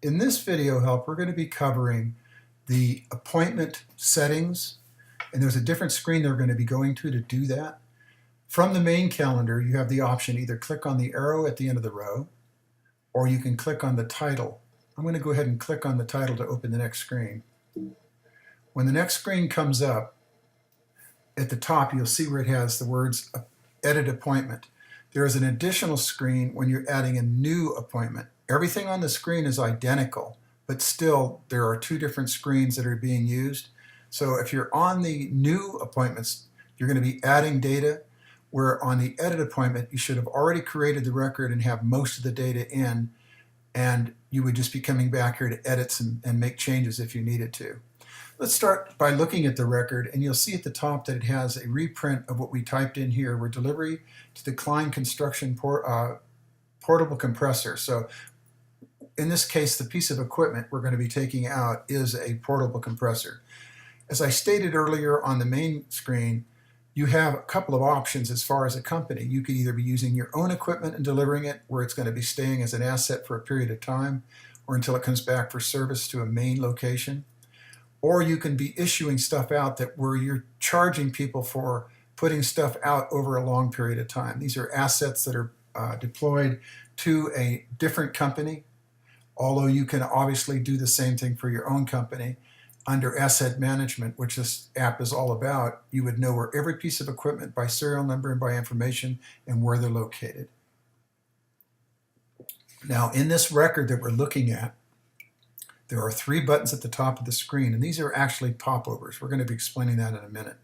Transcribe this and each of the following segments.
In this video help, we're going to be covering the appointment settings, and there's a different screen they're going to be going to do that. From the main calendar, you have the option either click on the arrow at the end of the row, or you can click on the title. I'm going to go ahead and click on the title to open the next screen. When the next screen comes up, at the top you'll see where it has the words Edit Appointment. There is an additional screen when you're adding a new appointment. Everything on the screen is identical, but still there are two different screens that are being used. So if you're on the new appointments, you're going to be adding data, where on the edit appointment you should have already created the record and have most of the data in, and you would just be coming back here to edit and make changes if you needed to. Let's start by looking at the record, and you'll see at the top that it has a reprint of what we typed in here. We're delivery to the Klein Construction portable compressor. So in this case, the piece of equipment we're going to be taking out is a portable compressor. As I stated earlier on the main screen, you have a couple of options as far as a company. You could either be using your own equipment and delivering it, where it's going to be staying as an asset for a period of time or until it comes back for service to a main location. Or you can be issuing stuff out where you're charging people for putting stuff out over a long period of time. These are assets that are deployed to a different company, although you can obviously do the same thing for your own company. Under asset management, which this app is all about, you would know where every piece of equipment by serial number and by information and where they're located. Now, in this record that we're looking at, there are three buttons at the top of the screen, and these are actually popovers. We're going to be explaining that in a minute.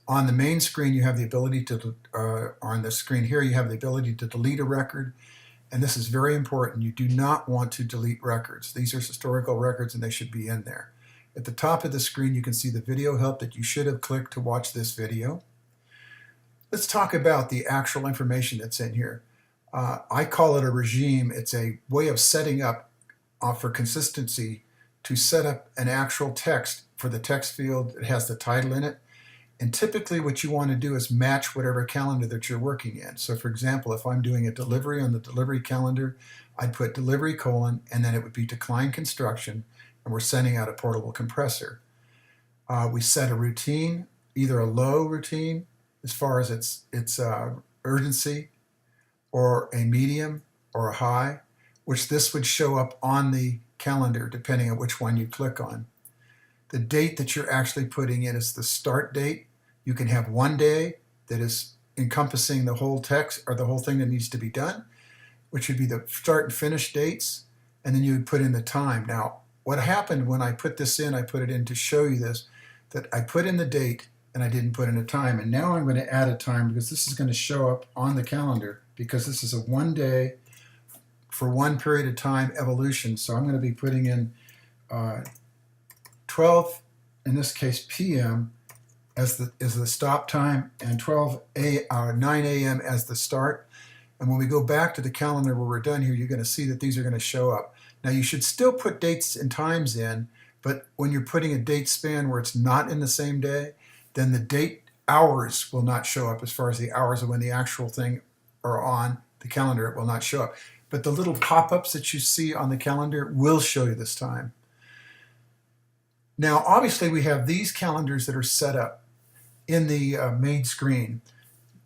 On the main screen, you have the ability to, on the screen here, you have the ability to delete a record, and this is very important. You do not want to delete records. These are historical records, and they should be in there. At the top of the screen, you can see the video help that you should have clicked to watch this video. Let's talk about the actual information that's in here. I call it a regime. It's a way of setting up for consistency to set up an actual text for the text field that has the title in it. And typically what you want to do is match whatever calendar that you're working in. So for example, if I'm doing a delivery on the delivery calendar, I'd put delivery : and then it would be to Klein Construction, and we're sending out a portable compressor. We set a routine, either a low routine as far as its urgency, or a medium or a high, which this would show up on the calendar depending on which one you click on. The date that you're actually putting in is the start date. You can have one day that is encompassing the whole text or the whole thing that needs to be done, which would be the start and finish dates, and then you would put in the time. Now, what happened when I put this in, I put it in to show you this, that I put in the date and I didn't put in a time, and now I'm going to add a time because this is going to show up on the calendar because this is a 1 day for one period of time evolution. So I'm going to be putting in 12, in this case p.m. as the stop time, and 9 a.m. as the start. And when we go back to the calendar where we're done here, you're going to see that these are going to show up. Now you should still put dates and times in, but when you're putting a date span where it's not in the same day, then the date hours will not show up as far as the hours of when the actual thing are on the calendar. It will not show up. But the little pop-ups that you see on the calendar will show you this time. Now, obviously, we have these calendars that are set up in the main screen.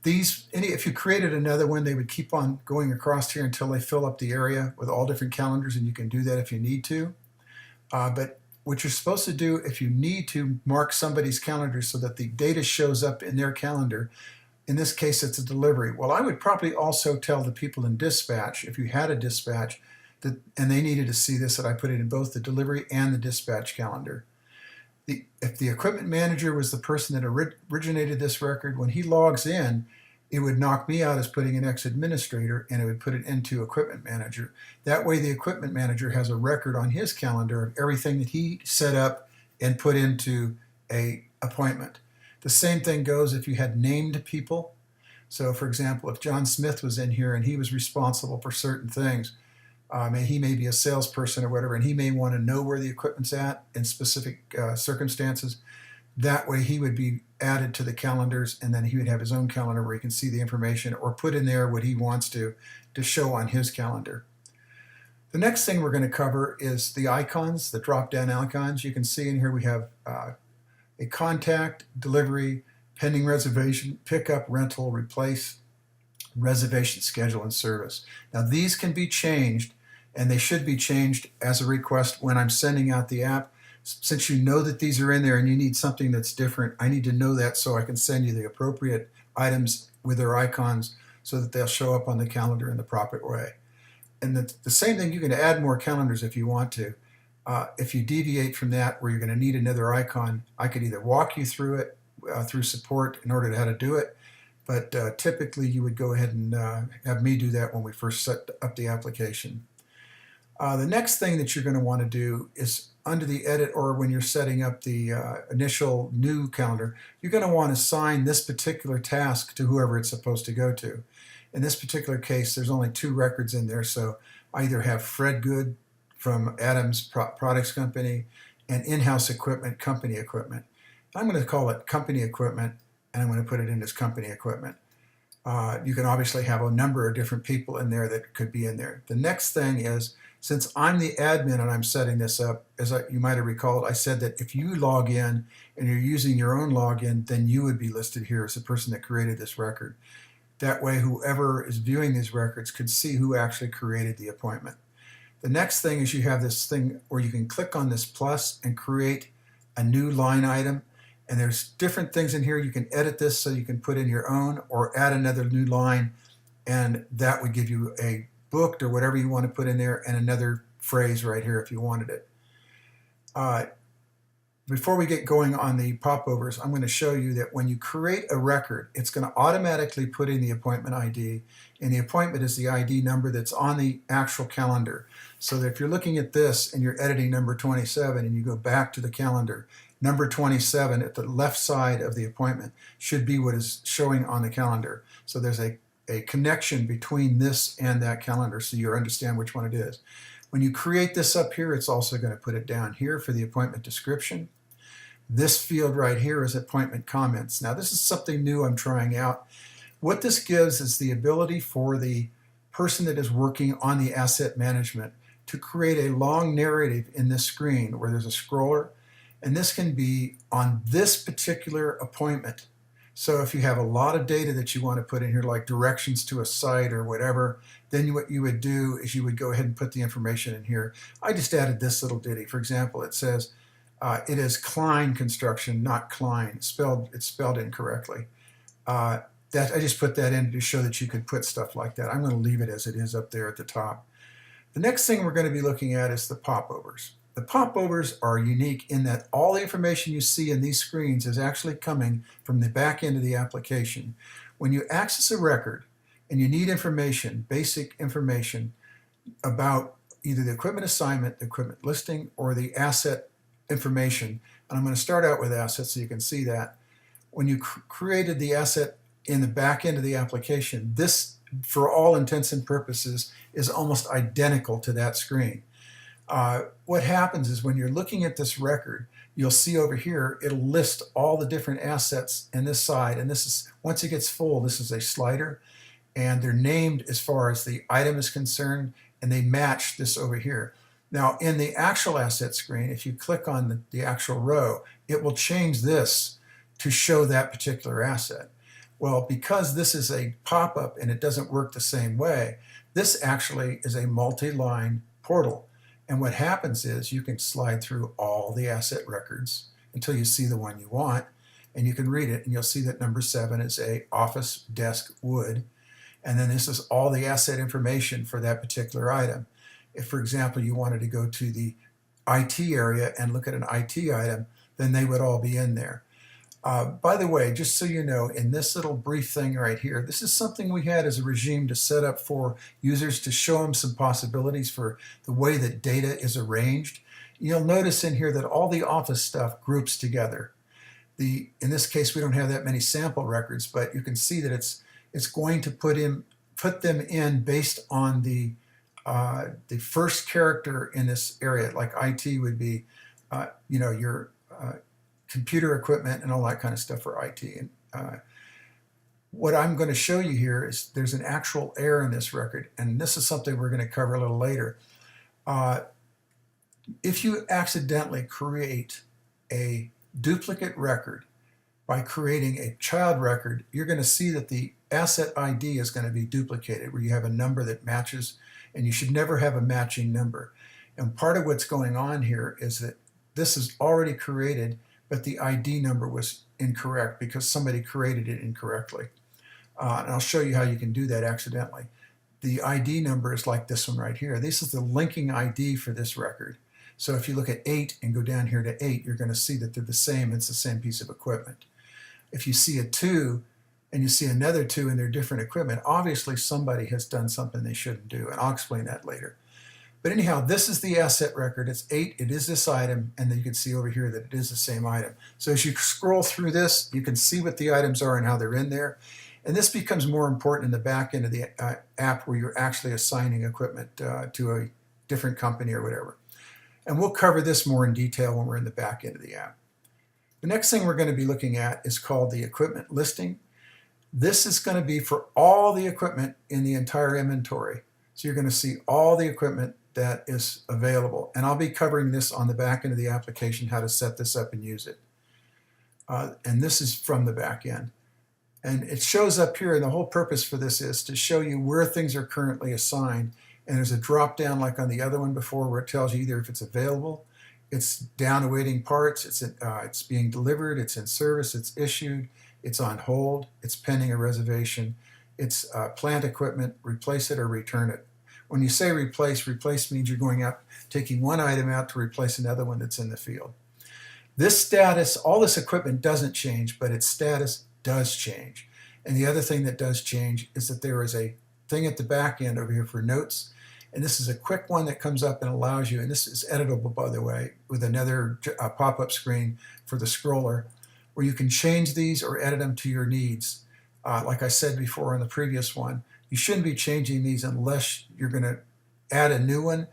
If you created another one, they would keep on going across here until they fill up the area with all different calendars, and you can do that if you need to. But what you're supposed to do, if you need to mark somebody's calendar so that the data shows up in their calendar, in this case, it's a delivery. Well, I would probably also tell the people in dispatch, if you had a dispatch, and they needed to see this, that I put it in both the delivery and the dispatch calendar. If the equipment manager was the person that originated this record, when he logs in, it would knock me out as putting an ex-administrator, and it would put it into equipment manager. That way the equipment manager has a record on his calendar of everything that he set up and put into a appointment. The same thing goes if you had named people. So for example, if John Smith was in here and he was responsible for certain things, he may be a salesperson or whatever, and he may want to know where the equipment's at in specific circumstances. That way he would be added to the calendars, and then he would have his own calendar where he can see the information or put in there what he wants to show on his calendar. The next thing we're going to cover is the icons, the drop-down icons. You can see in here we have a contact, delivery, pending reservation, pickup, rental, replace, reservation, schedule, and service. Now these can be changed, and they should be changed as a request when I'm sending out the app. Since you know that these are in there and you need something that's different, I need to know that so I can send you the appropriate items with their icons so that they'll show up on the calendar in the proper way. And the same thing, you can add more calendars if you want to. If you deviate from that where you're going to need another icon, I could either walk you through it through support in order to how to do it, but typically you would go ahead and have me do that when we first set up the application. The next thing that you're going to want to do is under the edit, or when you're setting up the initial new calendar, you're going to want to assign this particular task to whoever it's supposed to go to. In this particular case, there's only 2 records in there, so I either have Fred Good from Adams Products Company and in-house equipment, company equipment. I'm going to call it company equipment, and I'm going to put it in as company equipment. You can obviously have a number of different people in there that could be in there. The next thing is, since I'm the admin and I'm setting this up, as you might have recalled, I said that if you log in and you're using your own login, then you would be listed here as the person that created this record. That way, whoever is viewing these records could see who actually created the appointment. The next thing is you have this thing where you can click on this plus and create a new line item. And there's different things in here. You can edit this so you can put in your own or add another new line, and that would give you a booked or whatever you want to put in there and another phrase right here if you wanted it. Before we get going on the popovers, I'm going to show you that when you create a record, it's going to automatically put in the appointment ID, and the appointment is the ID number that's on the actual calendar. So that if you're looking at this and you're editing number 27 and you go back to the calendar, number 27 at the left side of the appointment should be what is showing on the calendar. So there's a connection between this and that calendar so you understand which one it is. When you create this up here, it's also going to put it down here for the appointment description. This field right here is appointment comments. Now this is something new I'm trying out. What this gives is the ability for the person that is working on the asset management to create a long narrative in this screen where there's a scroller, and this can be on this particular appointment. So if you have a lot of data that you want to put in here, like directions to a site or whatever, then what you would do is you would go ahead and put the information in here. I just added this little ditty. For example, it says it is Klein Construction, not Klein. It's spelled incorrectly. I just put that in to show that you could put stuff like that. I'm going to leave it as it is up there at the top. The next thing we're going to be looking at is the popovers. The popovers are unique in that all the information you see in these screens is actually coming from the back end of the application. When you access a record and you need information, basic information about either the equipment assignment, the equipment listing, or the asset information, and I'm going to start out with assets so you can see that. When you created the asset in the back end of the application, this, for all intents and purposes, is almost identical to that screen. What happens is when you're looking at this record, you'll see over here, it'll list all the different assets in this side. And this is, once it gets full, this is a slider. And they're named as far as the item is concerned, and they match this over here. Now, in the actual asset screen, if you click on the actual row, it will change this to show that particular asset. Well, because this is a pop-up and it doesn't work the same way, this actually is a multi-line portal. And what happens is you can slide through all the asset records until you see the one you want, and you can read it, and you'll see that number 7 is a office desk wood, and then this is all the asset information for that particular item. If, for example, you wanted to go to the IT area and look at an IT item, then they would all be in there. By the way, just so you know, in this little brief thing right here, this is something we had as a regime to set up for users to show them some possibilities for the way that data is arranged. You'll notice in here that all the office stuff groups together. In this case, we don't have that many sample records, but you can see that it's going to put them in based on the first character in this area. Like IT would be, your computer equipment and all that kind of stuff for IT. And what I'm going to show you here is there's an actual error in this record, and this is something we're going to cover a little later. If you accidentally create a duplicate record by creating a child record, you're going to see that the asset ID is going to be duplicated, where you have a number that matches, and you should never have a matching number. And part of what's going on here is that this is already created, but the ID number was incorrect because somebody created it incorrectly. And I'll show you how you can do that accidentally. The ID number is like this one right here. This is the linking ID for this record. So if you look at 8 and go down here to 8, you're going to see that they're the same. It's the same piece of equipment. If you see a 2 and you see another 2 and they're different equipment, obviously somebody has done something they shouldn't do, and I'll explain that later. But anyhow, this is the asset record. It's 8, it is this item, and then you can see over here that it is the same item. So as you scroll through this, you can see what the items are and how they're in there. And this becomes more important in the back end of the app where you're actually assigning equipment to a different company or whatever. And we'll cover this more in detail when we're in the back end of the app. The next thing we're going to be looking at is called the equipment listing. This is going to be for all the equipment in the entire inventory. So you're going to see all the equipment that is available. And I'll be covering this on the back end of the application, how to set this up and use it. And this is from the back end. And it shows up here, and the whole purpose for this is to show you where things are currently assigned. And there's a drop down like on the other one before where it tells you either if it's available, it's down awaiting parts, it's being delivered, it's in service, it's issued, it's on hold, it's pending a reservation, it's plant equipment, replace it or return it. When you say replace, replace means you're going out, taking one item out to replace another one that's in the field. This status, all this equipment doesn't change, but its status does change. And the other thing that does change is that there is a thing at the back end over here for notes. And this is a quick one that comes up and allows you, and this is editable, by the way, with another pop-up screen for the scroller, where you can change these or edit them to your needs. Like I said before in the previous one, you shouldn't be changing these unless you're going to add a new one,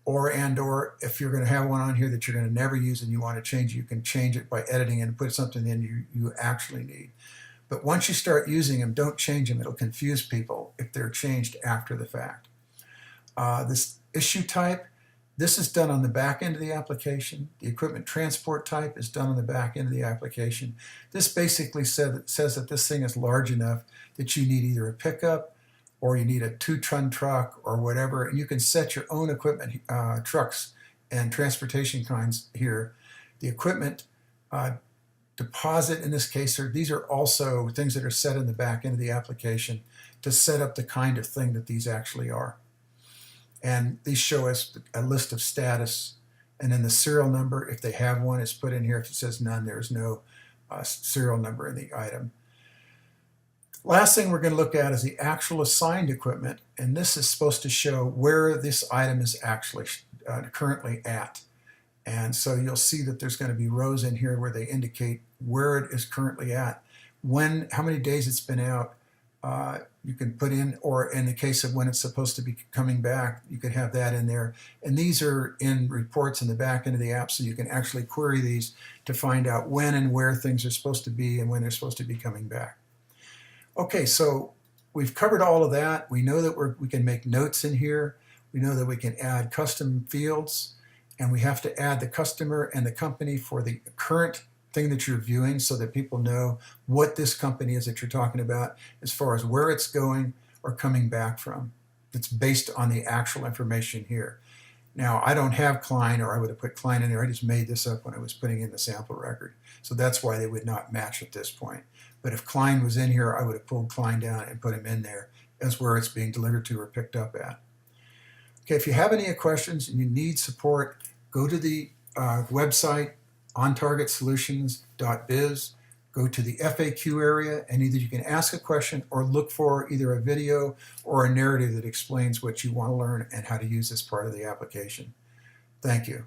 or if you're going to have one on here that you're going to never use and you want to change it, you can change it by editing it and put something in you actually need. But once you start using them, don't change them. It'll confuse people if they're changed after the fact. This issue type, this is done on the back end of the application. The equipment transport type is done on the back end of the application. This basically says that this thing is large enough that you need either a pickup or you need a 2-ton truck or whatever, and you can set your own equipment trucks and transportation kinds here. The equipment deposit, in this case, these are also things that are set in the back end of the application to set up the kind of thing that these actually are. And these show us a list of status, and then the serial number, if they have one, is put in here. If it says none, there's no serial number in the item. Last thing we're going to look at is the actual assigned equipment, and this is supposed to show where this item is actually currently at. And so you'll see that there's going to be rows in here where they indicate where it is currently at, how many days it's been out. You can put in, or in the case of when it's supposed to be coming back, you could have that in there. And these are in reports in the back end of the app, so you can actually query these to find out when and where things are supposed to be and when they're supposed to be coming back. Okay, so we've covered all of that. We know that we can make notes in here. We know that we can add custom fields, and we have to add the customer and the company for the current thing that you're viewing so that people know what this company is that you're talking about as far as where it's going or coming back from. It's based on the actual information here. Now, I don't have Klein, or I would have put Klein in there. I just made this up when I was putting in the sample record. So that's why they would not match at this point. But if Klein was in here, I would have pulled Klein down and put him in there as where it's being delivered to or picked up at. Okay, if you have any questions and you need support, go to the website, ontargetsolutions.biz, go to the FAQ area, and either you can ask a question or look for either a video or a narrative that explains what you want to learn and how to use this part of the application. Thank you.